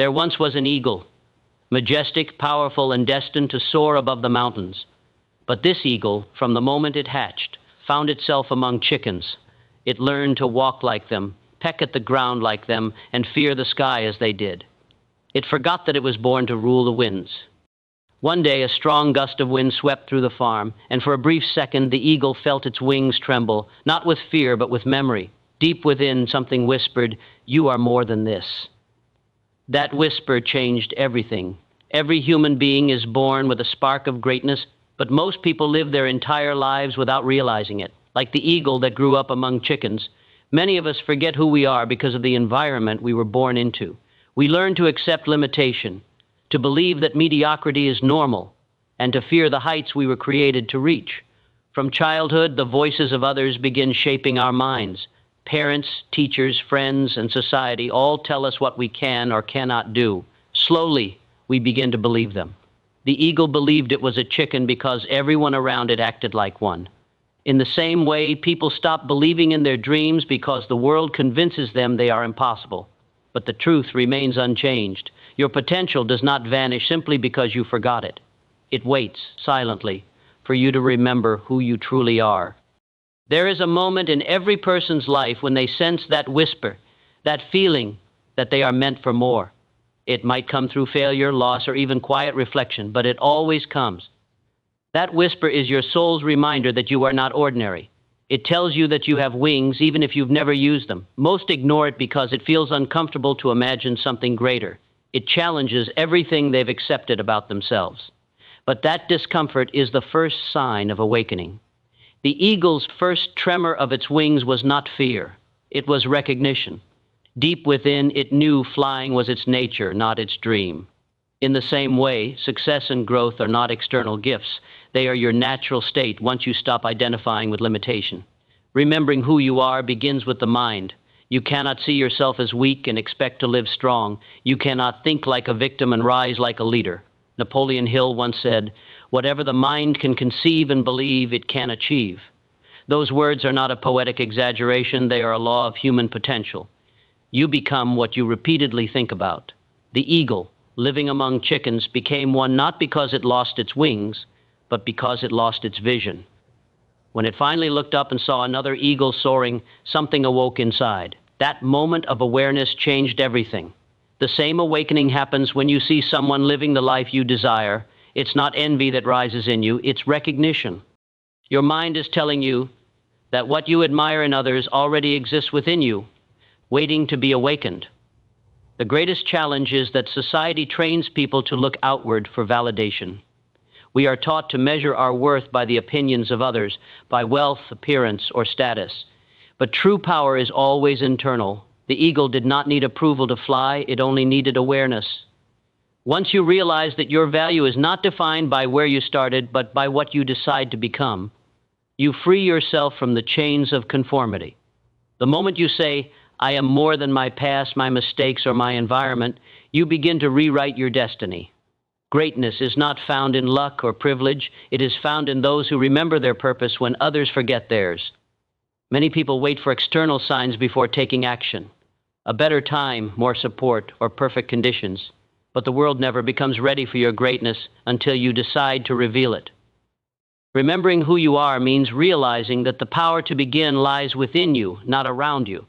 There once was an eagle, majestic, powerful, and destined to soar above the mountains. But this eagle, from the moment it hatched, found itself among chickens. It learned to walk like them, peck at the ground like them, and fear the sky as they did. It forgot that it was born to rule the winds. One day, a strong gust of wind swept through the farm, and for a brief second, the eagle felt its wings tremble, not with fear, but with memory. Deep within, something whispered, "You are more than this." That whisper changed everything. Every human being is born with a spark of greatness, but most people live their entire lives without realizing it. Like the eagle that grew up among chickens, many of us forget who we are because of the environment we were born into. We learn to accept limitation, to believe that mediocrity is normal, and to fear the heights we were created to reach. From childhood, the voices of others begin shaping our minds. Parents, teachers, friends, and society all tell us what we can or cannot do. Slowly, we begin to believe them. The eagle believed it was a chicken because everyone around it acted like one. In the same way, people stop believing in their dreams because the world convinces them they are impossible. But the truth remains unchanged. Your potential does not vanish simply because you forgot it. It waits silently for you to remember who you truly are. There is a moment in every person's life when they sense that whisper, that feeling that they are meant for more. It might come through failure, loss, or even quiet reflection, but it always comes. That whisper is your soul's reminder that you are not ordinary. It tells you that you have wings even if you've never used them. Most ignore it because it feels uncomfortable to imagine something greater. It challenges everything they've accepted about themselves. But that discomfort is the first sign of awakening. The eagle's first tremor of its wings was not fear. It was recognition. Deep within, it knew flying was its nature, not its dream. In the same way, success and growth are not external gifts. They are your natural state once you stop identifying with limitation. Remembering who you are begins with the mind. You cannot see yourself as weak and expect to live strong. You cannot think like a victim and rise like a leader. Napoleon Hill once said, "Whatever the mind can conceive and believe, it can achieve." Those words are not a poetic exaggeration. They are a law of human potential. You become what you repeatedly think about. The eagle, living among chickens, became one not because it lost its wings, but because it lost its vision. When it finally looked up and saw another eagle soaring, something awoke inside. That moment of awareness changed everything. The same awakening happens when you see someone living the life you desire. It's not envy that rises in you, it's recognition. Your mind is telling you that what you admire in others already exists within you, waiting to be awakened. The greatest challenge is that society trains people to look outward for validation. We are taught to measure our worth by the opinions of others, by wealth, appearance, or status. But true power is always internal. The eagle did not need approval to fly, it only needed awareness. Once you realize that your value is not defined by where you started, but by what you decide to become, you free yourself from the chains of conformity. The moment you say, "I am more than my past, my mistakes, or my environment," you begin to rewrite your destiny. Greatness is not found in luck or privilege. It is found in those who remember their purpose when others forget theirs. Many people wait for external signs before taking action. A better time, more support, or perfect conditions. But the world never becomes ready for your greatness until you decide to reveal it. Remembering who you are means realizing that the power to begin lies within you, not around you.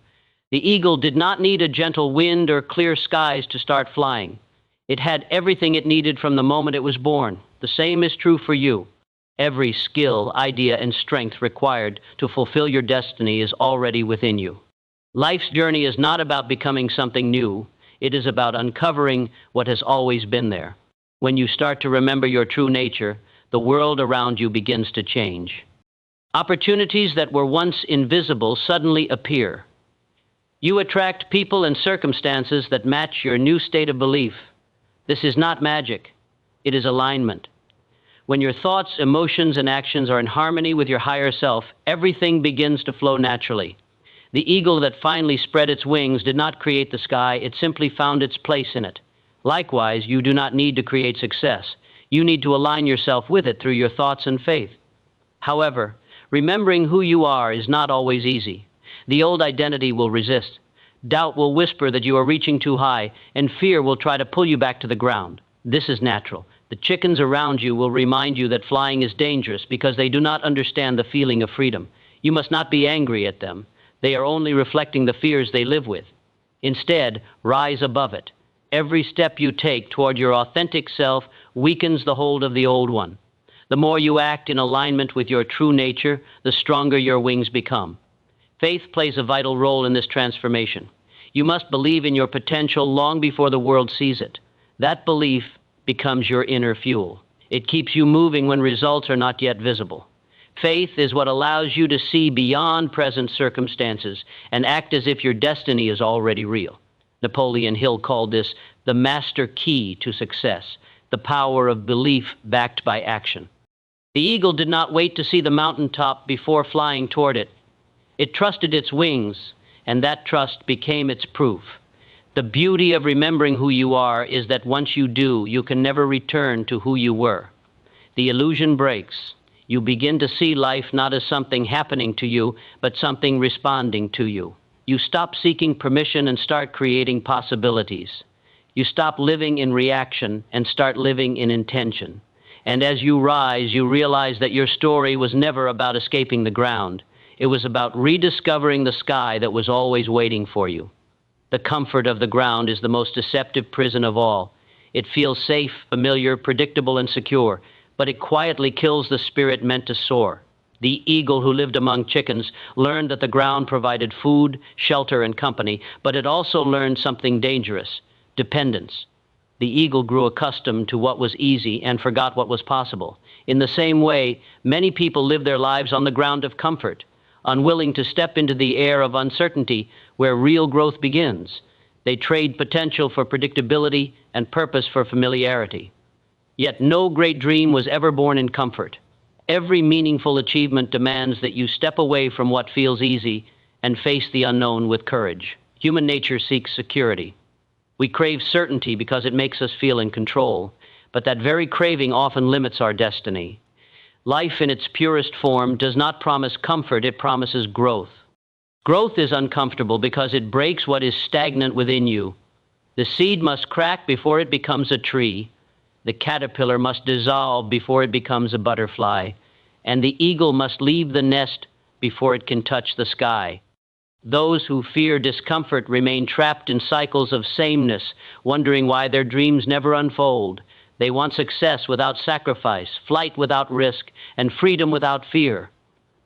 The eagle did not need a gentle wind or clear skies to start flying. It had everything it needed from the moment it was born. The same is true for you. Every skill, idea, and strength required to fulfill your destiny is already within you. Life's journey is not about becoming something new. It is about uncovering what has always been there. When you start to remember your true nature, the world around you begins to change. Opportunities that were once invisible suddenly appear. You attract people and circumstances that match your new state of belief. This is not magic. It is alignment. When your thoughts, emotions, and actions are in harmony with your higher self, everything begins to flow naturally. The eagle that finally spread its wings did not create the sky, it simply found its place in it. Likewise, you do not need to create success. You need to align yourself with it through your thoughts and faith. However, remembering who you are is not always easy. The old identity will resist. Doubt will whisper that you are reaching too high, and fear will try to pull you back to the ground. This is natural. The chickens around you will remind you that flying is dangerous because they do not understand the feeling of freedom. You must not be angry at them. They are only reflecting the fears they live with. Instead, rise above it. Every step you take toward your authentic self weakens the hold of the old one. The more you act in alignment with your true nature, the stronger your wings become. Faith plays a vital role in this transformation. You must believe in your potential long before the world sees it. That belief becomes your inner fuel. It keeps you moving when results are not yet visible. Faith is what allows you to see beyond present circumstances and act as if your destiny is already real. Napoleon Hill called this the master key to success, the power of belief backed by action. The eagle did not wait to see the mountaintop before flying toward it. It trusted its wings, and that trust became its proof. The beauty of remembering who you are is that once you do, you can never return to who you were. The illusion breaks. You begin to see life not as something happening to you, but something responding to you. You stop seeking permission and start creating possibilities. You stop living in reaction and start living in intention. And as you rise, you realize that your story was never about escaping the ground. It was about rediscovering the sky that was always waiting for you. The comfort of the ground is the most deceptive prison of all. It feels safe, familiar, predictable, and secure, but it quietly kills the spirit meant to soar. The eagle who lived among chickens learned that the ground provided food, shelter, and company, but it also learned something dangerous: dependence. The eagle grew accustomed to what was easy and forgot what was possible. In the same way, many people live their lives on the ground of comfort, unwilling to step into the air of uncertainty where real growth begins. They trade potential for predictability and purpose for familiarity. Yet no great dream was ever born in comfort. Every meaningful achievement demands that you step away from what feels easy and face the unknown with courage. Human nature seeks security. We crave certainty because it makes us feel in control, but that very craving often limits our destiny. Life in its purest form does not promise comfort, it promises growth. Growth is uncomfortable because it breaks what is stagnant within you. The seed must crack before it becomes a tree. The caterpillar must dissolve before it becomes a butterfly. And the eagle must leave the nest before it can touch the sky. Those who fear discomfort remain trapped in cycles of sameness, wondering why their dreams never unfold. They want success without sacrifice, flight without risk, and freedom without fear.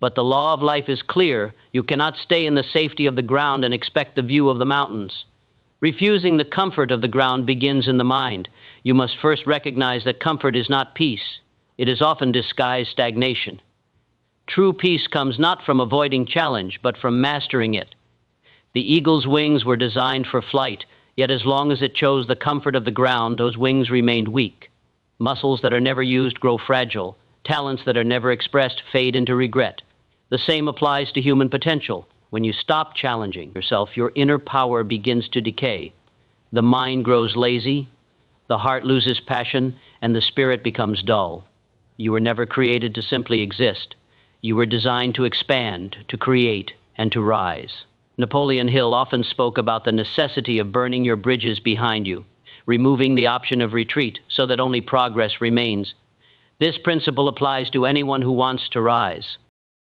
But the law of life is clear. You cannot stay in the safety of the ground and expect the view of the mountains. Refusing the comfort of the ground begins in the mind. You must first recognize that comfort is not peace. It is often disguised stagnation. True peace comes not from avoiding challenge, but from mastering it. The eagle's wings were designed for flight, yet as long as it chose the comfort of the ground, those wings remained weak. Muscles that are never used grow fragile. Talents that are never expressed fade into regret. The same applies to human potential. When you stop challenging yourself, your inner power begins to decay. The mind grows lazy, the heart loses passion, and the spirit becomes dull. You were never created to simply exist. You were designed to expand, to create, and to rise. Napoleon Hill often spoke about the necessity of burning your bridges behind you, removing the option of retreat so that only progress remains. This principle applies to anyone who wants to rise.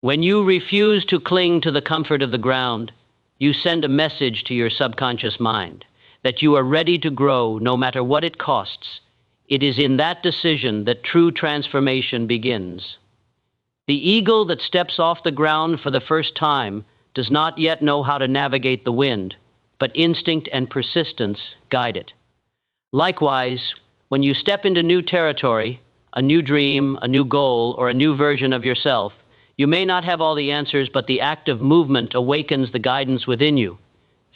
When you refuse to cling to the comfort of the ground, you send a message to your subconscious mind that you are ready to grow no matter what it costs. It is in that decision that true transformation begins. The eagle that steps off the ground for the first time does not yet know how to navigate the wind, but instinct and persistence guide it. Likewise, when you step into new territory, a new dream, a new goal, or a new version of yourself, you may not have all the answers, but the act of movement awakens the guidance within you.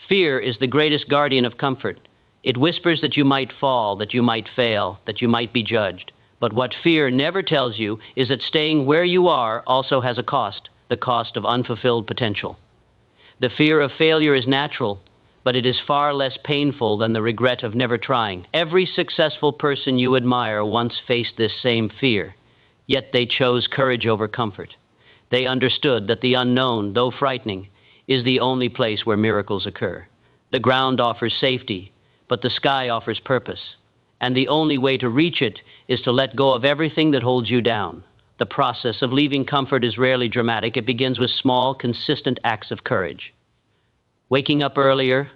Fear is the greatest guardian of comfort. It whispers that you might fall, that you might fail, that you might be judged. But what fear never tells you is that staying where you are also has a cost, the cost of unfulfilled potential. The fear of failure is natural, but it is far less painful than the regret of never trying. Every successful person you admire once faced this same fear, yet they chose courage over comfort. They understood that the unknown, though frightening, is the only place where miracles occur. The ground offers safety, but the sky offers purpose. And the only way to reach it is to let go of everything that holds you down. The process of leaving comfort is rarely dramatic. It begins with small, consistent acts of courage. Waking up earlier,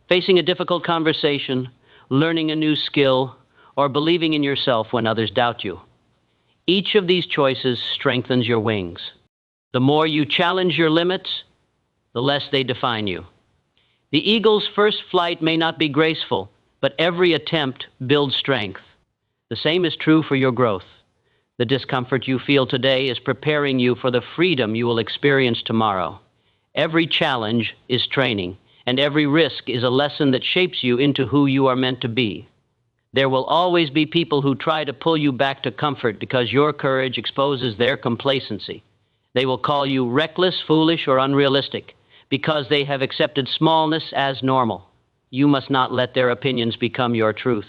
facing a difficult conversation, learning a new skill, or believing in yourself when others doubt you. Each of these choices strengthens your wings. The more you challenge your limits, the less they define you. The eagle's first flight may not be graceful, but every attempt builds strength. The same is true for your growth. The discomfort you feel today is preparing you for the freedom you will experience tomorrow. Every challenge is training, and every risk is a lesson that shapes you into who you are meant to be. There will always be people who try to pull you back to comfort because your courage exposes their complacency. They will call you reckless, foolish, or unrealistic because they have accepted smallness as normal. You must not let their opinions become your truth.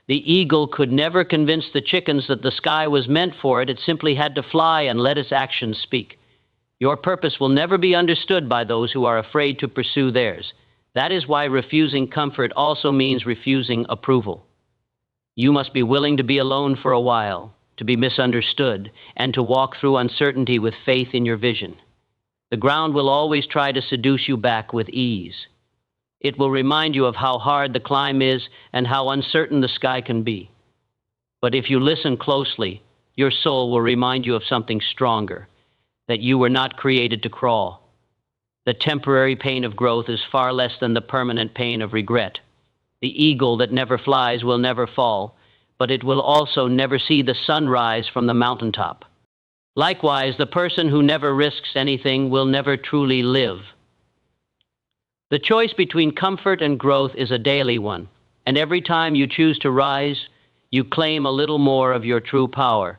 The eagle could never convince the chickens that the sky was meant for it. It simply had to fly and let its actions speak. Your purpose will never be understood by those who are afraid to pursue theirs. That is why refusing comfort also means refusing approval. You must be willing to be alone for a while, to be misunderstood, and to walk through uncertainty with faith in your vision. The ground will always try to seduce you back with ease. It will remind you of how hard the climb is and how uncertain the sky can be. But if you listen closely, your soul will remind you of something stronger, that you were not created to crawl. The temporary pain of growth is far less than the permanent pain of regret. The eagle that never flies will never fall, but it will also never see the sun rise from the mountaintop. Likewise, the person who never risks anything will never truly live. The choice between comfort and growth is a daily one, and every time you choose to rise, you claim a little more of your true power.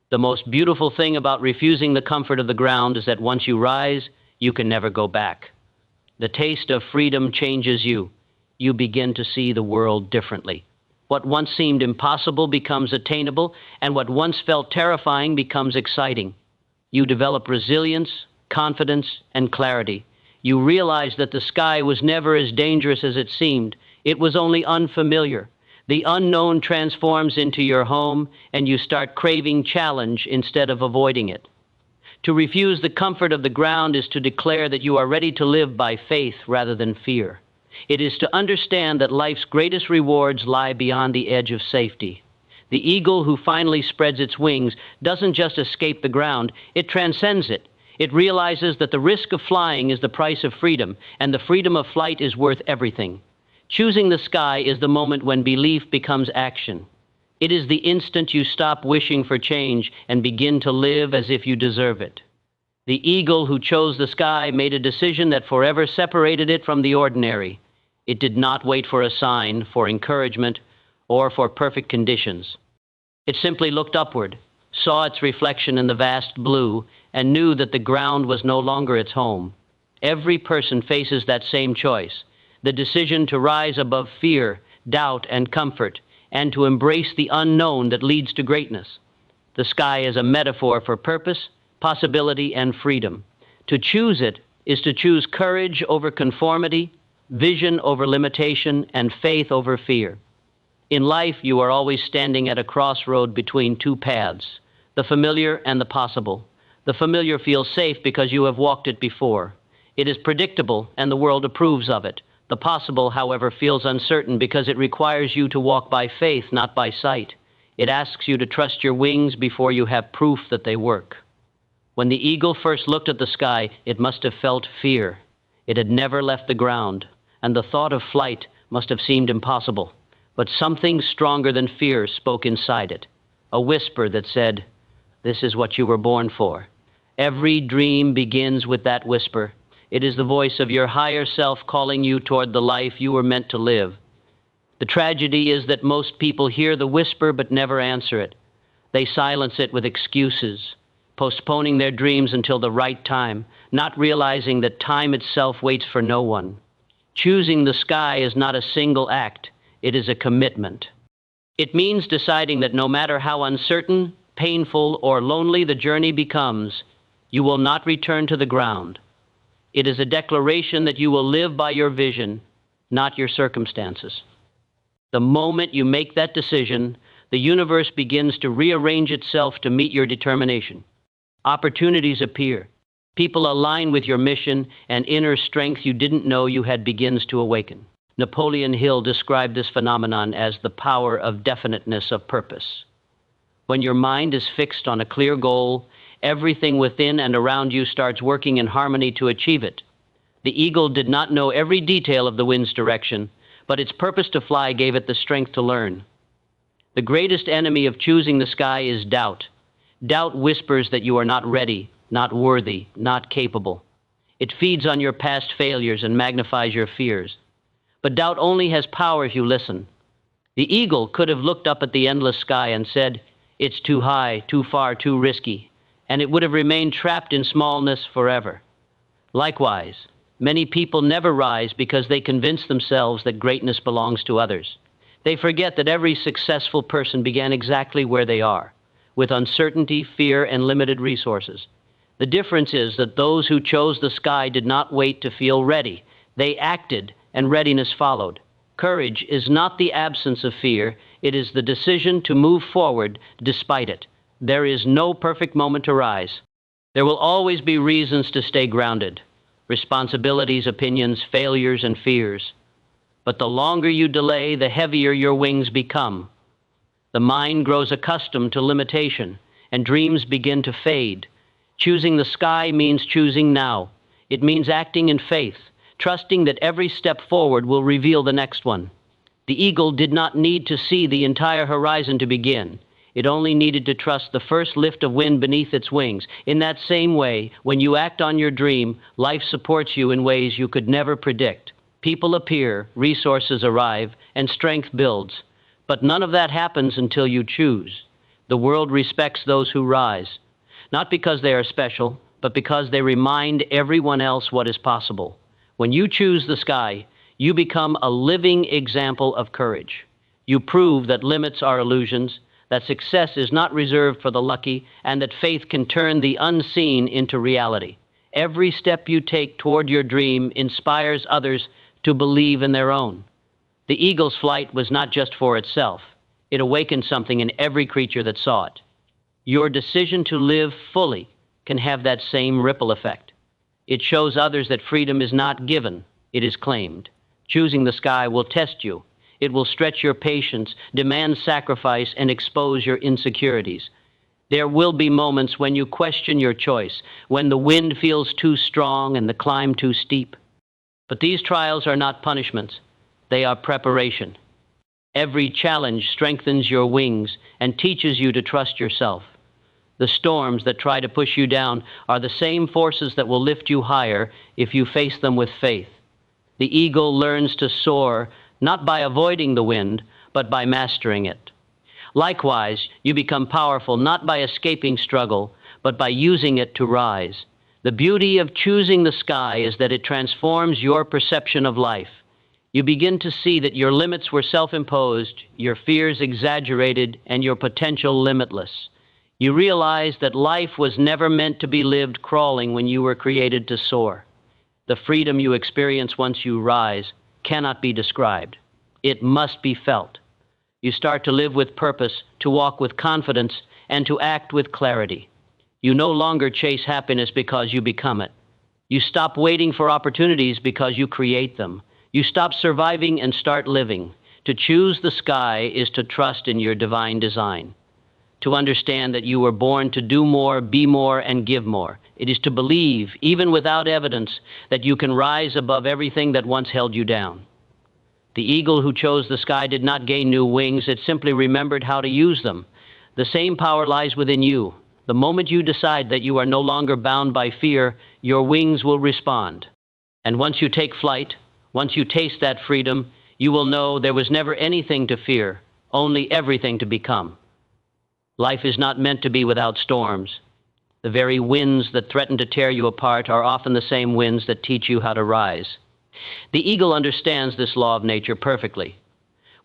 The most beautiful thing about refusing the comfort of the ground is that once you rise, you can never go back. The taste of freedom changes you. You begin to see the world differently. What once seemed impossible becomes attainable, and what once felt terrifying becomes exciting. You develop resilience, confidence, and clarity. You realize that the sky was never as dangerous as it seemed. It was only unfamiliar. The unknown transforms into your home, and you start craving challenge instead of avoiding it. To refuse the comfort of the ground is to declare that you are ready to live by faith rather than fear. It is to understand that life's greatest rewards lie beyond the edge of safety. The eagle who finally spreads its wings doesn't just escape the ground, it transcends it. It realizes that the risk of flying is the price of freedom, and the freedom of flight is worth everything. Choosing the sky is the moment when belief becomes action. It is the instant you stop wishing for change and begin to live as if you deserve it. The eagle who chose the sky made a decision that forever separated it from the ordinary. It did not wait for a sign, for encouragement, or for perfect conditions. It simply looked upward, saw its reflection in the vast blue, and knew that the ground was no longer its home. Every person faces that same choice, the decision to rise above fear, doubt, and comfort, and to embrace the unknown that leads to greatness. The sky is a metaphor for purpose, possibility, and freedom. To choose it is to choose courage over conformity, vision over limitation, and faith over fear. In life, you are always standing at a crossroad between two paths, the familiar and the possible. The familiar feels safe because you have walked it before. It is predictable, and the world approves of it. The possible, however, feels uncertain because it requires you to walk by faith, not by sight. It asks you to trust your wings before you have proof that they work. When the eagle first looked at the sky, it must have felt fear. It had never left the ground, and the thought of flight must have seemed impossible. But something stronger than fear spoke inside it, a whisper that said, "This is what you were born for." Every dream begins with that whisper. It is the voice of your higher self calling you toward the life you were meant to live. The tragedy is that most people hear the whisper but never answer it. They silence it with excuses, postponing their dreams until the right time, not realizing that time itself waits for no one. Choosing the sky is not a single act, it is a commitment. It means deciding that no matter how uncertain, painful, or lonely the journey becomes, you will not return to the ground. It is a declaration that you will live by your vision, not your circumstances. The moment you make that decision, the universe begins to rearrange itself to meet your determination. Opportunities appear. People align with your mission, and inner strength you didn't know you had begins to awaken. Napoleon Hill described this phenomenon as the power of definiteness of purpose. When your mind is fixed on a clear goal, everything within and around you starts working in harmony to achieve it. The eagle did not know every detail of the wind's direction, but its purpose to fly gave it the strength to learn. The greatest enemy of choosing the sky is doubt. Doubt whispers that you are not ready, not worthy, not capable. It feeds on your past failures and magnifies your fears. But doubt only has power if you listen. The eagle could have looked up at the endless sky and said, "It's too high, too far, too risky," and it would have remained trapped in smallness forever. Likewise, many people never rise because they convince themselves that greatness belongs to others. They forget that every successful person began exactly where they are, with uncertainty, fear, and limited resources. The difference is that those who chose the sky did not wait to feel ready. They acted, and readiness followed. Courage is not the absence of fear, it is the decision to move forward despite it. There is no perfect moment to rise. There will always be reasons to stay grounded, responsibilities, opinions, failures, and fears. But the longer you delay, the heavier your wings become. The mind grows accustomed to limitation, and dreams begin to fade. Choosing the sky means choosing now. It means acting in faith, trusting that every step forward will reveal the next one. The eagle did not need to see the entire horizon to begin. It only needed to trust the first lift of wind beneath its wings. In that same way, when you act on your dream, life supports you in ways you could never predict. People appear, resources arrive, and strength builds. But none of that happens until you choose. The world respects those who rise, not because they are special, but because they remind everyone else what is possible. When you choose the sky, you become a living example of courage. You prove that limits are illusions, that success is not reserved for the lucky, and that faith can turn the unseen into reality. Every step you take toward your dream inspires others to believe in their own. The eagle's flight was not just for itself. It awakened something in every creature that saw it. Your decision to live fully can have that same ripple effect. It shows others that freedom is not given, it is claimed. Choosing the sky will test you. It will stretch your patience, demand sacrifice, and expose your insecurities. There will be moments when you question your choice, when the wind feels too strong and the climb too steep. But these trials are not punishments. They are preparation. Every challenge strengthens your wings and teaches you to trust yourself. The storms that try to push you down are the same forces that will lift you higher if you face them with faith. The eagle learns to soar not by avoiding the wind, but by mastering it. Likewise, you become powerful not by escaping struggle, but by using it to rise. The beauty of choosing the sky is that it transforms your perception of life. You begin to see that your limits were self-imposed, your fears exaggerated, and your potential limitless. You realize that life was never meant to be lived crawling when you were created to soar. The freedom you experience once you rise cannot be described. It must be felt. You start to live with purpose, to walk with confidence, and to act with clarity. You no longer chase happiness because you become it. You stop waiting for opportunities because you create them. You stop surviving and start living. To choose the sky is to trust in your divine design. To understand that you were born to do more, be more, and give more. It is to believe, even without evidence, that you can rise above everything that once held you down. The eagle who chose the sky did not gain new wings, it simply remembered how to use them. The same power lies within you. The moment you decide that you are no longer bound by fear, your wings will respond. And once you take flight, once you taste that freedom, you will know there was never anything to fear, only everything to become. Life is not meant to be without storms. The very winds that threaten to tear you apart are often the same winds that teach you how to rise. The eagle understands this law of nature perfectly.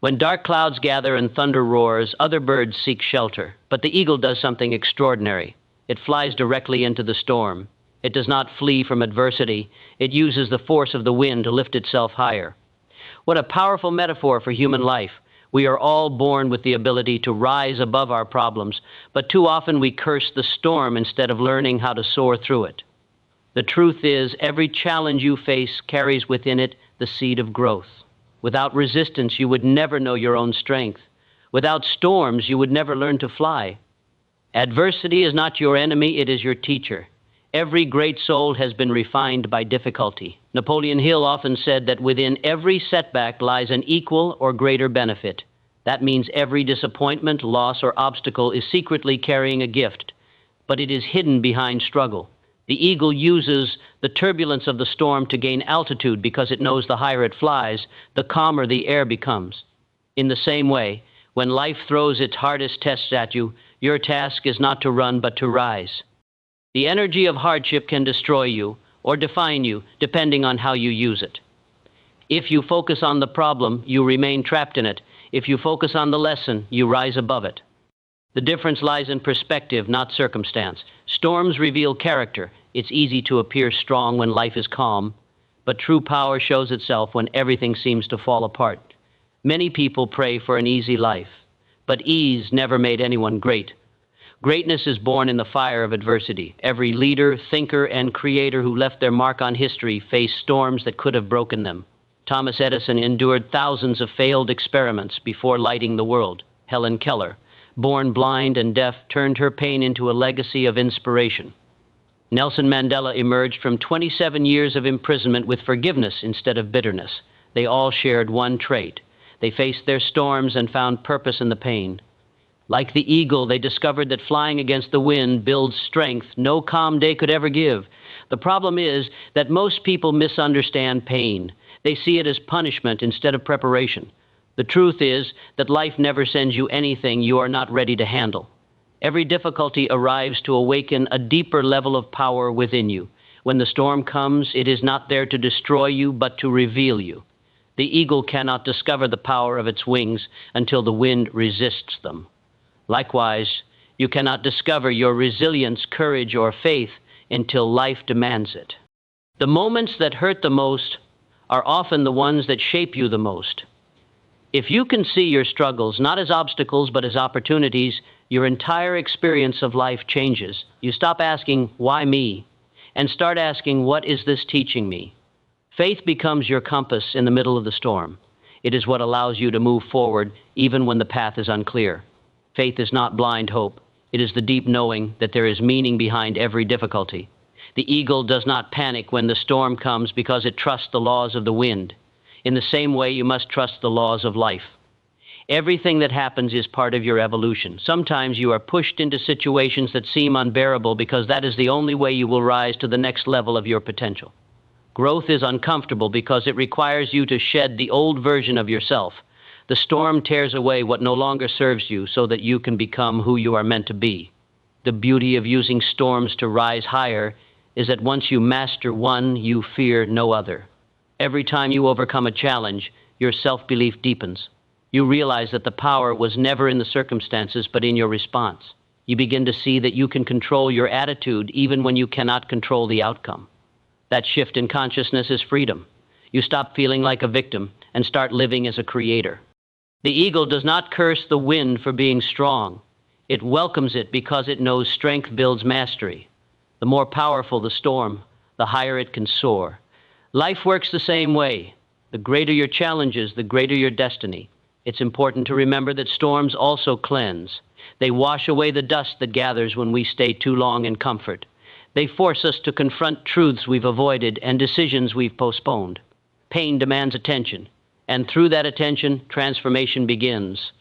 When dark clouds gather and thunder roars, other birds seek shelter, but the eagle does something extraordinary. It flies directly into the storm. It does not flee from adversity. It uses the force of the wind to lift itself higher. What a powerful metaphor for human life. We are all born with the ability to rise above our problems, but too often we curse the storm instead of learning how to soar through it. The truth is, every challenge you face carries within it the seed of growth. Without resistance, you would never know your own strength. Without storms, you would never learn to fly. Adversity is not your enemy, it is your teacher. Every great soul has been refined by difficulty. Napoleon Hill often said that within every setback lies an equal or greater benefit. That means every disappointment, loss, or obstacle is secretly carrying a gift, but it is hidden behind struggle. The eagle uses the turbulence of the storm to gain altitude because it knows the higher it flies, the calmer the air becomes. In the same way, when life throws its hardest tests at you, your task is not to run but to rise. The energy of hardship can destroy you or define you, depending on how you use it. If you focus on the problem, you remain trapped in it. If you focus on the lesson, you rise above it. The difference lies in perspective, not circumstance. Storms reveal character. It's easy to appear strong when life is calm, but true power shows itself when everything seems to fall apart. Many people pray for an easy life, but ease never made anyone great. Greatness is born in the fire of adversity. Every leader, thinker, and creator who left their mark on history faced storms that could have broken them. Thomas Edison endured thousands of failed experiments before lighting the world. Helen Keller, born blind and deaf, turned her pain into a legacy of inspiration. Nelson Mandela emerged from 27 years of imprisonment with forgiveness instead of bitterness. They all shared one trait. They faced their storms and found purpose in the pain. Like the eagle, they discovered that flying against the wind builds strength no calm day could ever give. The problem is that most people misunderstand pain. They see it as punishment instead of preparation. The truth is that life never sends you anything you are not ready to handle. Every difficulty arrives to awaken a deeper level of power within you. When the storm comes, it is not there to destroy you, but to reveal you. The eagle cannot discover the power of its wings until the wind resists them. Likewise, you cannot discover your resilience, courage, or faith until life demands it. The moments that hurt the most are often the ones that shape you the most. If you can see your struggles not as obstacles but as opportunities, your entire experience of life changes. You stop asking, "Why me?" and start asking, "What is this teaching me?" Faith becomes your compass in the middle of the storm. It is what allows you to move forward even when the path is unclear. Faith is not blind hope. It is the deep knowing that there is meaning behind every difficulty. The eagle does not panic when the storm comes because it trusts the laws of the wind. In the same way, you must trust the laws of life. Everything that happens is part of your evolution. Sometimes you are pushed into situations that seem unbearable because that is the only way you will rise to the next level of your potential. Growth is uncomfortable because it requires you to shed the old version of yourself. The storm tears away what no longer serves you so that you can become who you are meant to be. The beauty of using storms to rise higher is that once you master one, you fear no other. Every time you overcome a challenge, your self-belief deepens. You realize that the power was never in the circumstances but in your response. You begin to see that you can control your attitude even when you cannot control the outcome. That shift in consciousness is freedom. You stop feeling like a victim and start living as a creator. The eagle does not curse the wind for being strong. It welcomes it because it knows strength builds mastery. The more powerful the storm, the higher it can soar. Life works the same way. The greater your challenges, the greater your destiny. It's important to remember that storms also cleanse. They wash away the dust that gathers when we stay too long in comfort. They force us to confront truths we've avoided and decisions we've postponed. Pain demands attention. And through that attention, transformation begins.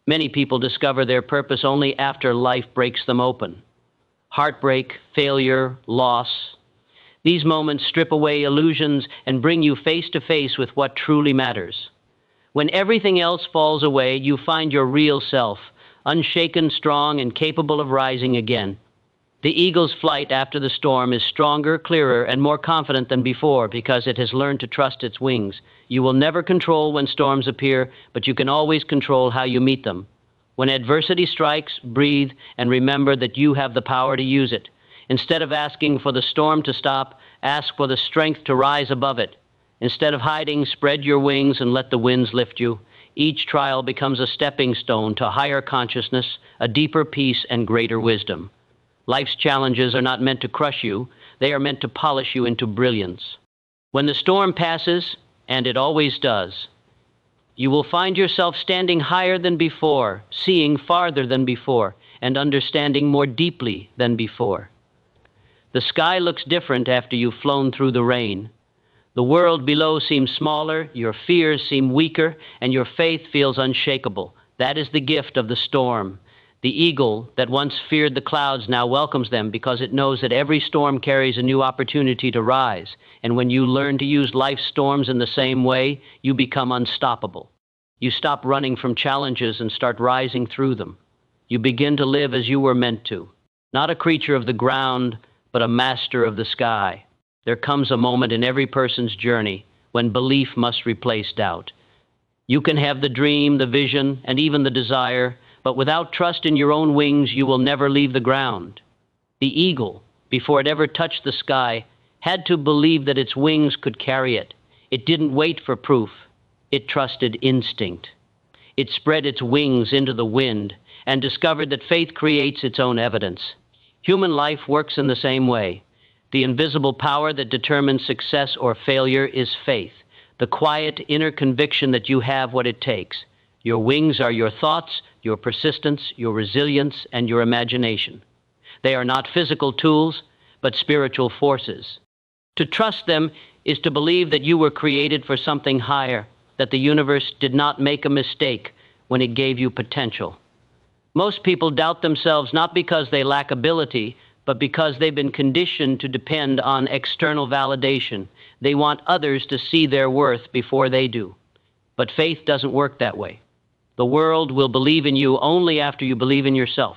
Many people discover their purpose only after life breaks them open. Heartbreak, failure, loss. These moments strip away illusions and bring you face to face with what truly matters. When everything else falls away, you find your real self, unshaken, strong, and capable of rising again. The eagle's flight after the storm is stronger, clearer, and more confident than before because it has learned to trust its wings. You will never control when storms appear, but you can always control how you meet them. When adversity strikes, breathe and remember that you have the power to use it. Instead of asking for the storm to stop, ask for the strength to rise above it. Instead of hiding, spread your wings and let the winds lift you. Each trial becomes a stepping stone to higher consciousness, a deeper peace, and greater wisdom. Life's challenges are not meant to crush you, they are meant to polish you into brilliance. When the storm passes, and it always does, you will find yourself standing higher than before, seeing farther than before, and understanding more deeply than before. The sky looks different after you've flown through the rain. The world below seems smaller, your fears seem weaker, and your faith feels unshakable. That is the gift of the storm. The eagle that once feared the clouds now welcomes them because it knows that every storm carries a new opportunity to rise. And when you learn to use life's storms in the same way, you become unstoppable. You stop running from challenges and start rising through them. You begin to live as you were meant to, not a creature of the ground, but a master of the sky. There comes a moment in every person's journey when belief must replace doubt. You can have the dream, the vision, and even the desire, but without trust in your own wings, you will never leave the ground. The eagle, before it ever touched the sky, had to believe that its wings could carry it. It didn't wait for proof. It trusted instinct. It spread its wings into the wind and discovered that faith creates its own evidence. Human life works in the same way. The invisible power that determines success or failure is faith, the quiet inner conviction that you have what it takes. Your wings are your thoughts, your persistence, your resilience, and your imagination. They are not physical tools, but spiritual forces. To trust them is to believe that you were created for something higher, that the universe did not make a mistake when it gave you potential. Most people doubt themselves not because they lack ability, but because they've been conditioned to depend on external validation. They want others to see their worth before they do. But faith doesn't work that way. The world will believe in you only after you believe in yourself.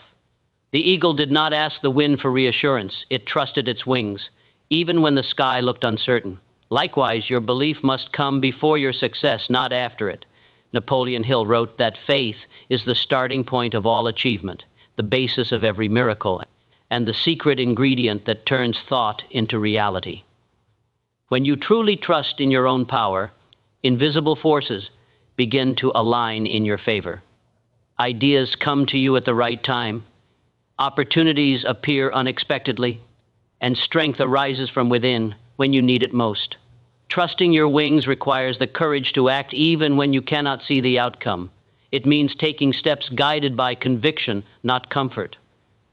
The eagle did not ask the wind for reassurance. It trusted its wings, even when the sky looked uncertain. Likewise, your belief must come before your success, not after it. Napoleon Hill wrote that faith is the starting point of all achievement, the basis of every miracle, and the secret ingredient that turns thought into reality. When you truly trust in your own power, invisible forces begin to align in your favor. Ideas come to you at the right time, opportunities appear unexpectedly, and strength arises from within when you need it most. Trusting your wings requires the courage to act even when you cannot see the outcome. It means taking steps guided by conviction, not comfort.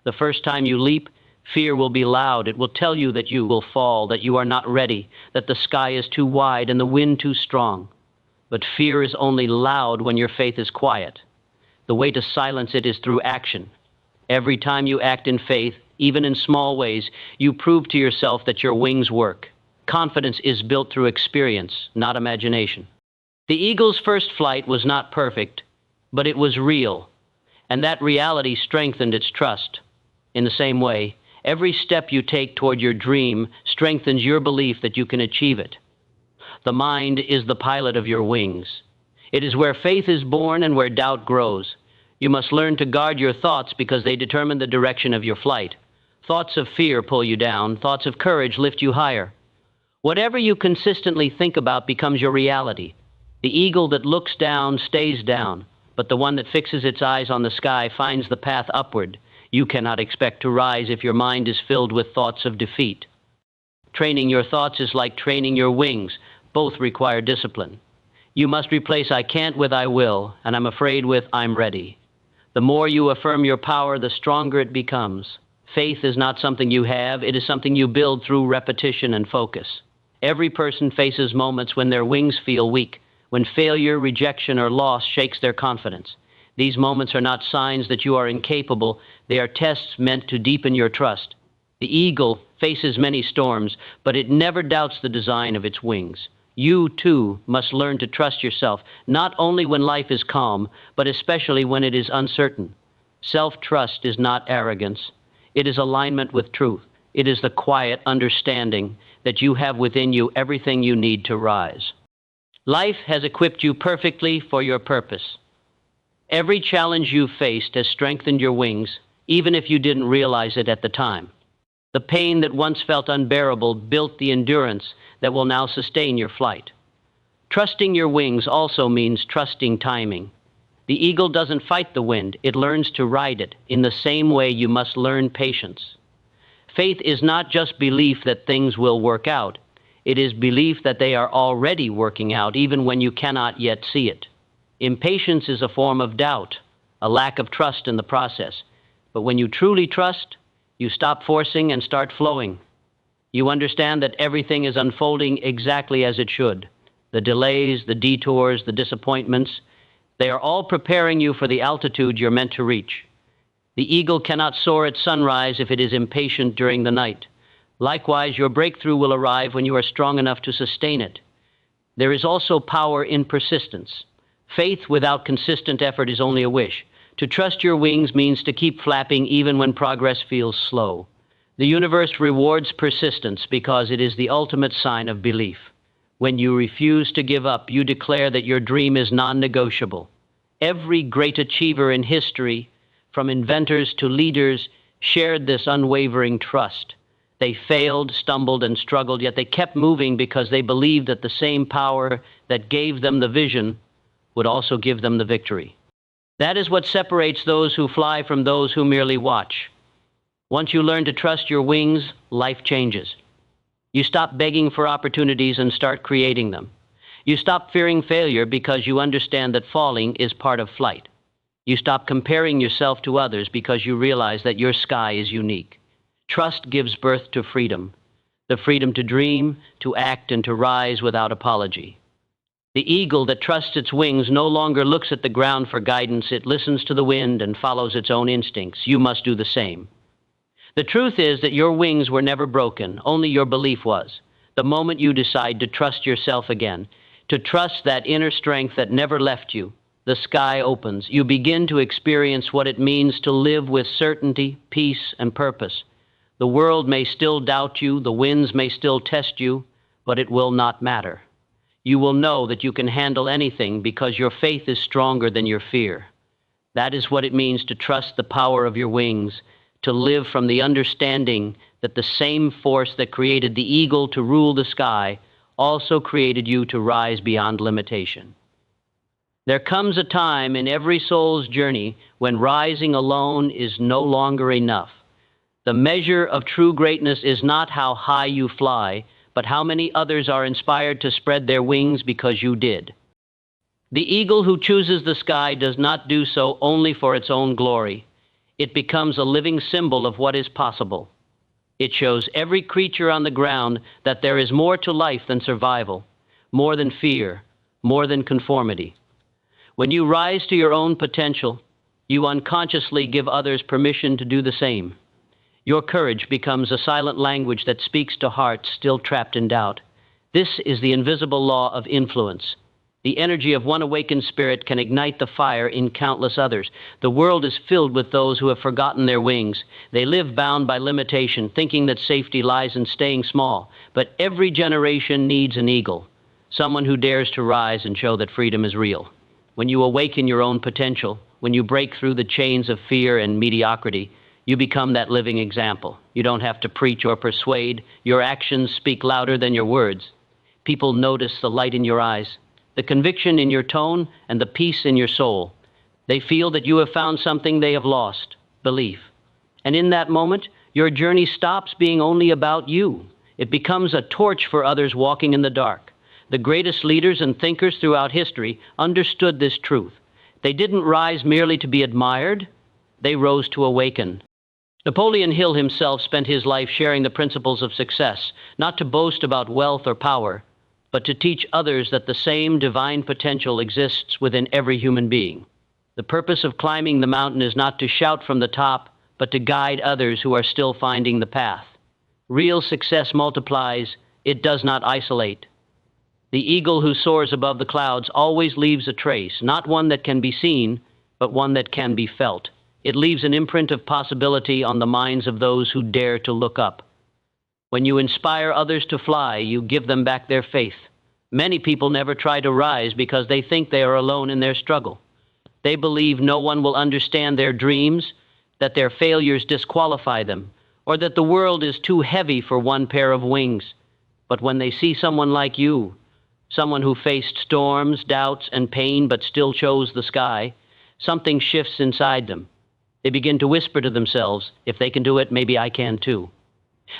The first time you leap, fear will be loud. It will tell you that you will fall, that you are not ready, that the sky is too wide and the wind too strong. But fear is only loud when your faith is quiet. The way to silence it is through action. Every time you act in faith, even in small ways, you prove to yourself that your wings work. Confidence is built through experience, not imagination. The eagle's first flight was not perfect, but it was real, and that reality strengthened its trust. In the same way, every step you take toward your dream strengthens your belief that you can achieve it. The mind is the pilot of your wings. It is where faith is born and where doubt grows. You must learn to guard your thoughts because they determine the direction of your flight. Thoughts of fear pull you down. Thoughts of courage lift you higher. Whatever you consistently think about becomes your reality. The eagle that looks down stays down, but the one that fixes its eyes on the sky finds the path upward. You cannot expect to rise if your mind is filled with thoughts of defeat. Training your thoughts is like training your wings. Both require discipline. You must replace "I can't" with "I will," and "I'm afraid" with "I'm ready." The more you affirm your power, the stronger it becomes. Faith is not something you have, it is something you build through repetition and focus. Every person faces moments when their wings feel weak, when failure, rejection, or loss shakes their confidence. These moments are not signs that you are incapable, they are tests meant to deepen your trust. The eagle faces many storms, but it never doubts the design of its wings. You, too, must learn to trust yourself, not only when life is calm, but especially when it is uncertain. Self-trust is not arrogance. It is alignment with truth. It is the quiet understanding that you have within you everything you need to rise. Life has equipped you perfectly for your purpose. Every challenge you've faced has strengthened your wings, even if you didn't realize it at the time. The pain that once felt unbearable built the endurance that will now sustain your flight. Trusting your wings also means trusting timing. The eagle doesn't fight the wind, it learns to ride it. In the same way, you must learn patience. Faith is not just belief that things will work out. It is belief that they are already working out, even when you cannot yet see it. Impatience is a form of doubt, a lack of trust in the process. But when you truly trust, you stop forcing and start flowing. You understand that everything is unfolding exactly as it should. The delays, the detours, the disappointments, they are all preparing you for the altitude you're meant to reach. The eagle cannot soar at sunrise if it is impatient during the night. Likewise, your breakthrough will arrive when you are strong enough to sustain it. There is also power in persistence. Faith without consistent effort is only a wish. To trust your wings means to keep flapping even when progress feels slow. The universe rewards persistence because it is the ultimate sign of belief. When you refuse to give up, you declare that your dream is non-negotiable. Every great achiever in history, from inventors to leaders, shared this unwavering trust. They failed, stumbled, and struggled, yet they kept moving because they believed that the same power that gave them the vision would also give them the victory. That is what separates those who fly from those who merely watch. Once you learn to trust your wings, life changes. You stop begging for opportunities and start creating them. You stop fearing failure because you understand that falling is part of flight. You stop comparing yourself to others because you realize that your sky is unique. Trust gives birth to freedom, the freedom to dream, to act, and to rise without apology. The eagle that trusts its wings no longer looks at the ground for guidance. It listens to the wind and follows its own instincts. You must do the same. The truth is that your wings were never broken, only your belief was. The moment you decide to trust yourself again, to trust that inner strength that never left you, the sky opens. You begin to experience what it means to live with certainty, peace, and purpose. The world may still doubt you, the winds may still test you, but it will not matter. You will know that you can handle anything because your faith is stronger than your fear. That is what it means to trust the power of your wings, to live from the understanding that the same force that created the eagle to rule the sky also created you to rise beyond limitation. There comes a time in every soul's journey when rising alone is no longer enough. The measure of true greatness is not how high you fly, but how many others are inspired to spread their wings because you did. The eagle who chooses the sky does not do so only for its own glory. It becomes a living symbol of what is possible. It shows every creature on the ground that there is more to life than survival, more than fear, more than conformity. When you rise to your own potential, you unconsciously give others permission to do the same. Your courage becomes a silent language that speaks to hearts still trapped in doubt. This is the invisible law of influence. The energy of one awakened spirit can ignite the fire in countless others. The world is filled with those who have forgotten their wings. They live bound by limitation, thinking that safety lies in staying small. But every generation needs an eagle, someone who dares to rise and show that freedom is real. When you awaken your own potential, when you break through the chains of fear and mediocrity, you become that living example. You don't have to preach or persuade. Your actions speak louder than your words. People notice the light in your eyes, the conviction in your tone, and the peace in your soul. They feel that you have found something they have lost, belief. And in that moment, your journey stops being only about you. It becomes a torch for others walking in the dark. The greatest leaders and thinkers throughout history understood this truth. They didn't rise merely to be admired. They rose to awaken. Napoleon Hill himself spent his life sharing the principles of success, not to boast about wealth or power, but to teach others that the same divine potential exists within every human being. The purpose of climbing the mountain is not to shout from the top, but to guide others who are still finding the path. Real success multiplies, it does not isolate. The eagle who soars above the clouds always leaves a trace, not one that can be seen, but one that can be felt. It leaves an imprint of possibility on the minds of those who dare to look up. When you inspire others to fly, you give them back their faith. Many people never try to rise because they think they are alone in their struggle. They believe no one will understand their dreams, that their failures disqualify them, or that the world is too heavy for one pair of wings. But when they see someone like you, someone who faced storms, doubts, and pain but still chose the sky, something shifts inside them. They begin to whisper to themselves, if they can do it, maybe I can too.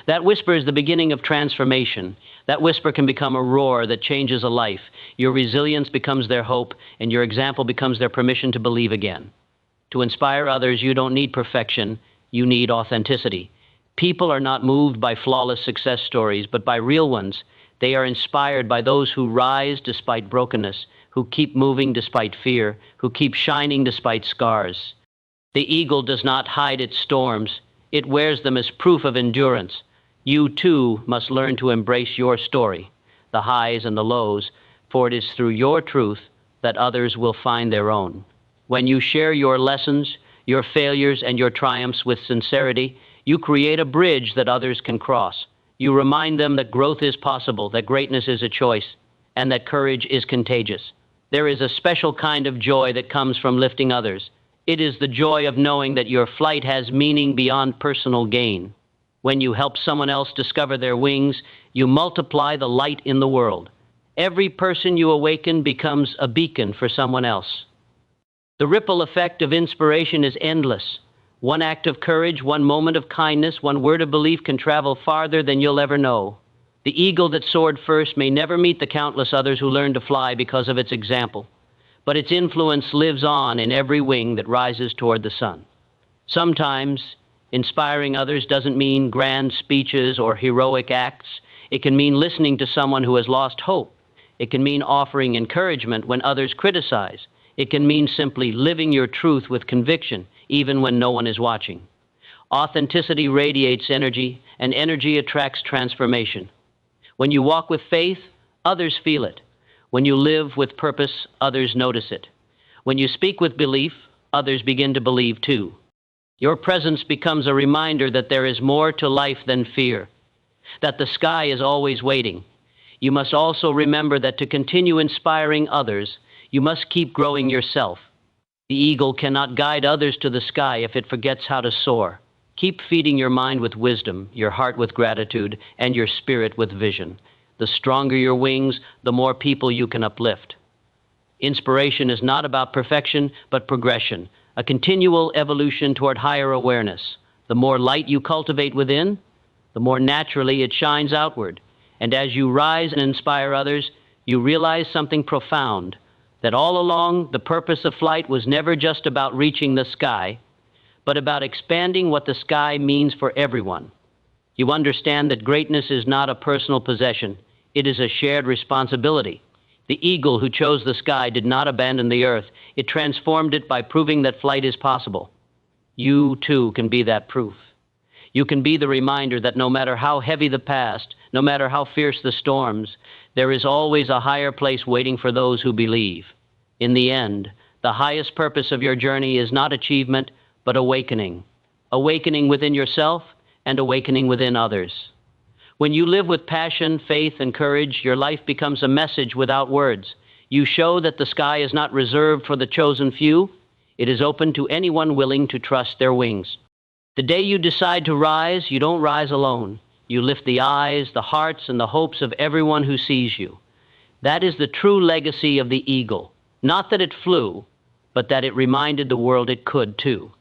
That whisper is the beginning of transformation. That whisper can become a roar that changes a life. Your resilience becomes their hope, and your example becomes their permission to believe again. To inspire others, you don't need perfection, you need authenticity. People are not moved by flawless success stories, but by real ones. They are inspired by those who rise despite brokenness, who keep moving despite fear, who keep shining despite scars. The eagle does not hide its storms. It wears them as proof of endurance. You, too, must learn to embrace your story, the highs and the lows, for it is through your truth that others will find their own. When you share your lessons, your failures, and your triumphs with sincerity, you create a bridge that others can cross. You remind them that growth is possible, that greatness is a choice, and that courage is contagious. There is a special kind of joy that comes from lifting others. It is the joy of knowing that your flight has meaning beyond personal gain. When you help someone else discover their wings, you multiply the light in the world. Every person you awaken becomes a beacon for someone else. The ripple effect of inspiration is endless. One act of courage, one moment of kindness, one word of belief can travel farther than you'll ever know. The eagle that soared first may never meet the countless others who learned to fly because of its example, but its influence lives on in every wing that rises toward the sun. Sometimes, inspiring others doesn't mean grand speeches or heroic acts. It can mean listening to someone who has lost hope. It can mean offering encouragement when others criticize. It can mean simply living your truth with conviction, even when no one is watching. Authenticity radiates energy, and energy attracts transformation. When you walk with faith, others feel it. When you live with purpose, others notice it. When you speak with belief, others begin to believe too. Your presence becomes a reminder that there is more to life than fear, that the sky is always waiting. You must also remember that to continue inspiring others, you must keep growing yourself. The eagle cannot guide others to the sky if it forgets how to soar. Keep feeding your mind with wisdom, your heart with gratitude, and your spirit with vision. The stronger your wings, the more people you can uplift. Inspiration is not about perfection, but progression, a continual evolution toward higher awareness. The more light you cultivate within, the more naturally it shines outward. And as you rise and inspire others, you realize something profound, that all along the purpose of flight was never just about reaching the sky, but about expanding what the sky means for everyone. You understand that greatness is not a personal possession, it is a shared responsibility. The eagle who chose the sky did not abandon the earth, it transformed it by proving that flight is possible. You, too, can be that proof. You can be the reminder that no matter how heavy the past, no matter how fierce the storms, there is always a higher place waiting for those who believe. In the end, the highest purpose of your journey is not achievement, but awakening. Awakening within yourself and awakening within others. When you live with passion, faith, and courage, your life becomes a message without words. You show that the sky is not reserved for the chosen few. It is open to anyone willing to trust their wings. The day you decide to rise, you don't rise alone. You lift the eyes, the hearts, and the hopes of everyone who sees you. That is the true legacy of the eagle. Not that it flew, but that it reminded the world it could too.